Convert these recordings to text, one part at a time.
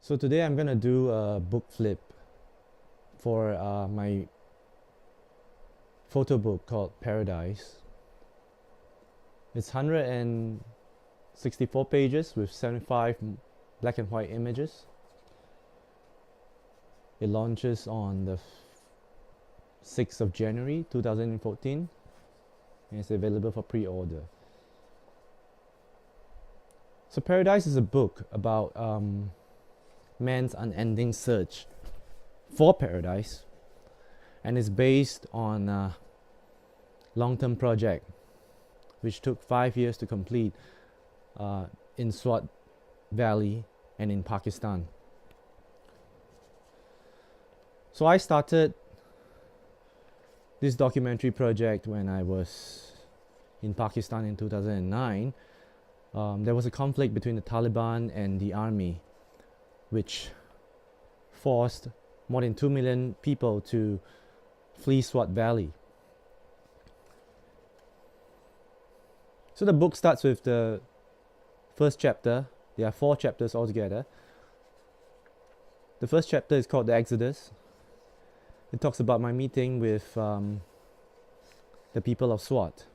So today I'm gonna do a book flip for my photo book called Paradise. It's 164 pages with 75 black and white images. It launches on the 6th of January 2014 and it's available for pre-order. So Paradise is a book about man's unending search for paradise, and it's based on a long-term project which took 5 years to complete in Swat Valley and in Pakistan. So I started this documentary project when I was in Pakistan in 2009. There was a conflict between the Taliban and the army, which forced more than 2 million people to flee Swat Valley. So the book starts with the first chapter. There are 4 chapters altogether. The first chapter is called The Exodus. It talks about my meeting with the people of Swat.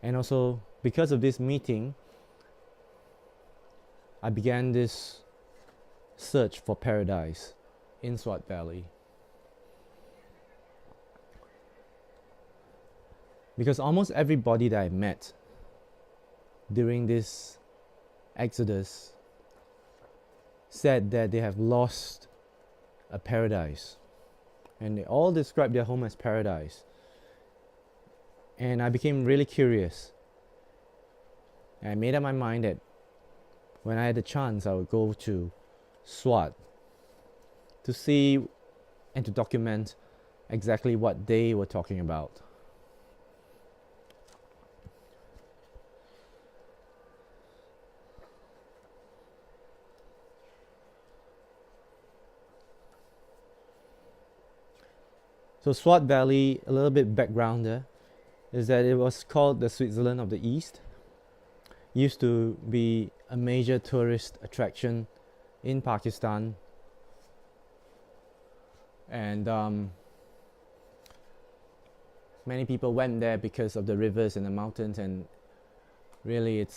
And also, because of this meeting, I began this search for paradise in Swat Valley. Because almost everybody that I met during this exodus said that they have lost a paradise. And they all described their home as paradise. And I became really curious. And I made up my mind that when I had the chance, I would go to Swat to see and to document exactly what they were talking about. So Swat Valley, a little bit background there, is that it was called the Switzerland of the East. Used to be a major tourist attraction in Pakistan, and many people went there because of the rivers and the mountains, and really it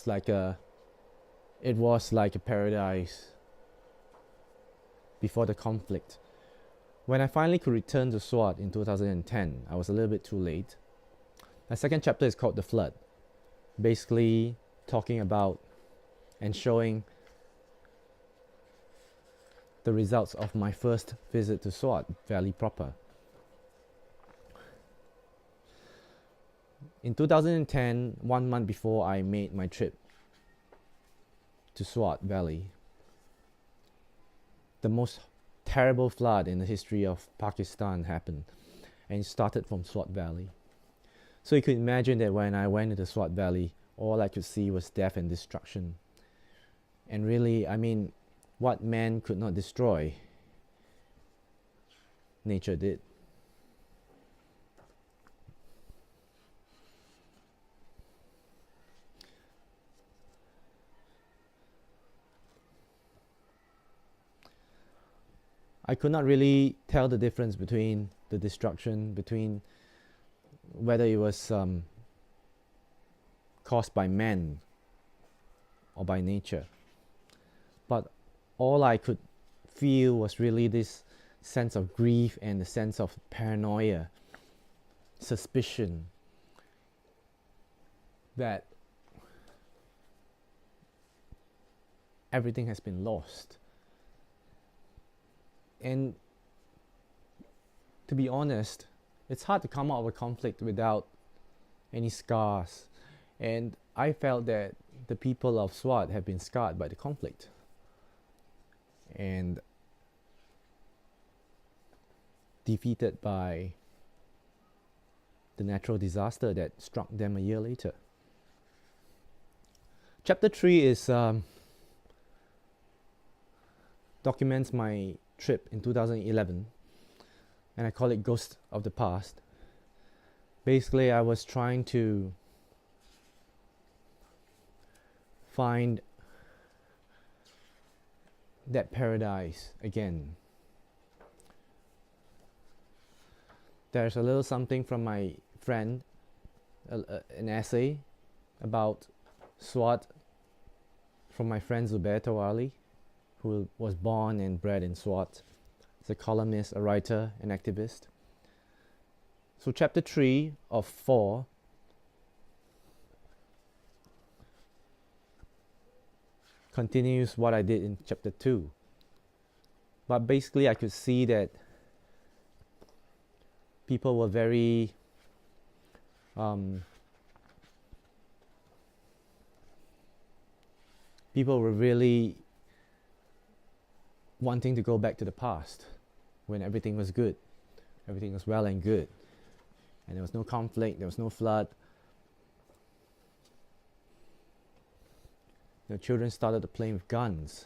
was like a paradise before the conflict. When I finally could return to Swat in 2010, I was a little bit too late. My second chapter is called The Flood, basically talking about and showing the results of my first visit to Swat Valley proper. In 2010, 1 month before I made my trip to Swat Valley, the most terrible flood in the history of Pakistan happened, and it started from Swat Valley. So you could imagine that when I went into Swat Valley, all I could see was death and destruction. And really, I mean, what man could not destroy, nature did. I could not really tell the difference between the destruction, between whether it was caused by man or by nature. But all I could feel was really this sense of grief and the sense of paranoia, suspicion that everything has been lost. And to be honest, it's hard to come out of a conflict without any scars. And I felt that the people of Swat have been scarred by the conflict. And defeated by the natural disaster that struck them a year later. Chapter 3 is documents my trip in 2011, and I call it Ghost of the Past. Basically, I was trying to find that paradise again. There's a little something from my friend, an essay about Swat from my friend Zubair Tawali, who was born and bred in Swat. He's a columnist, a writer, an activist. So chapter 3 of 4 continues what I did in chapter 2. But basically I could see that people were very people were really wanting to go back to the past when everything was good, everything was well and good, and there was no conflict, there was no flood. The children started to play with guns,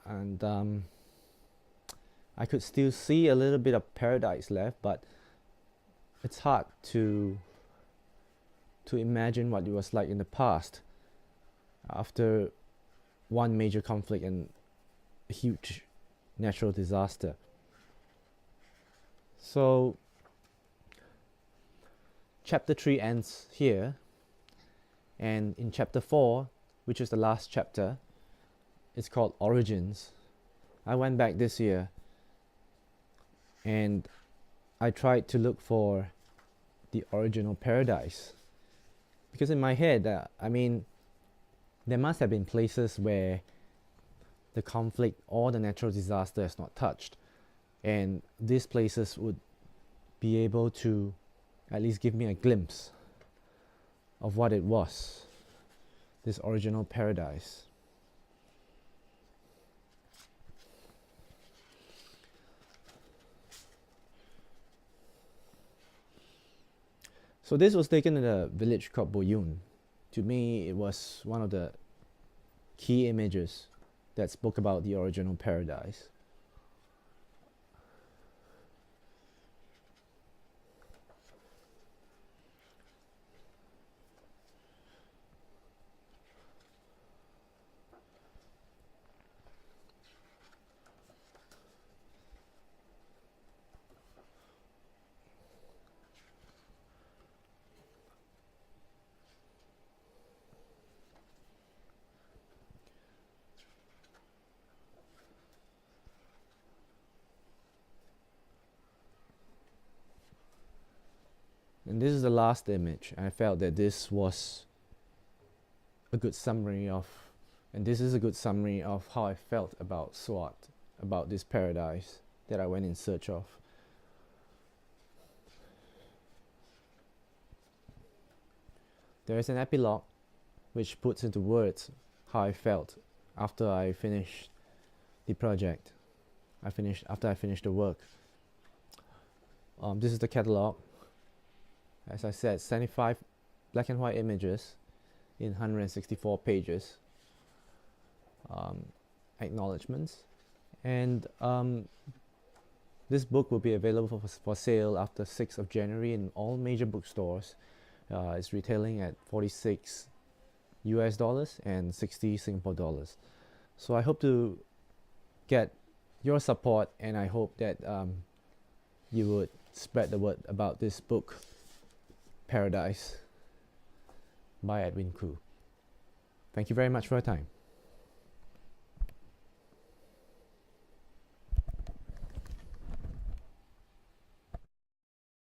and I could still see a little bit of paradise left, but it's hard to imagine what it was like in the past after one major conflict and a huge natural disaster. So chapter 3 ends here, and in chapter 4, which is the last chapter, it's called Origins. I went back this year and I tried to look for the original paradise, because in my head, there must have been places where the conflict or the natural disaster is not touched, and these places would be able to at least give me a glimpse of what it was, this original paradise. So this was taken in a village called Boyun. To me, it was one of the key images that spoke about the original paradise. And this is the last image. I felt that this was a good summary of, and this is a good summary of how I felt about Swat, about this paradise that I went in search of. There is an epilogue which puts into words how I felt after I finished the project. After I finished the work. This is the catalog. As I said, 75 black and white images in 164 pages, acknowledgements, and this book will be available for sale after 6th of January in all major bookstores. It's retailing at $46 and 60 Singapore dollars. So I hope to get your support, and I hope that you would spread the word about this book, Paradise by Edwin Koo. Thank you very much for your time.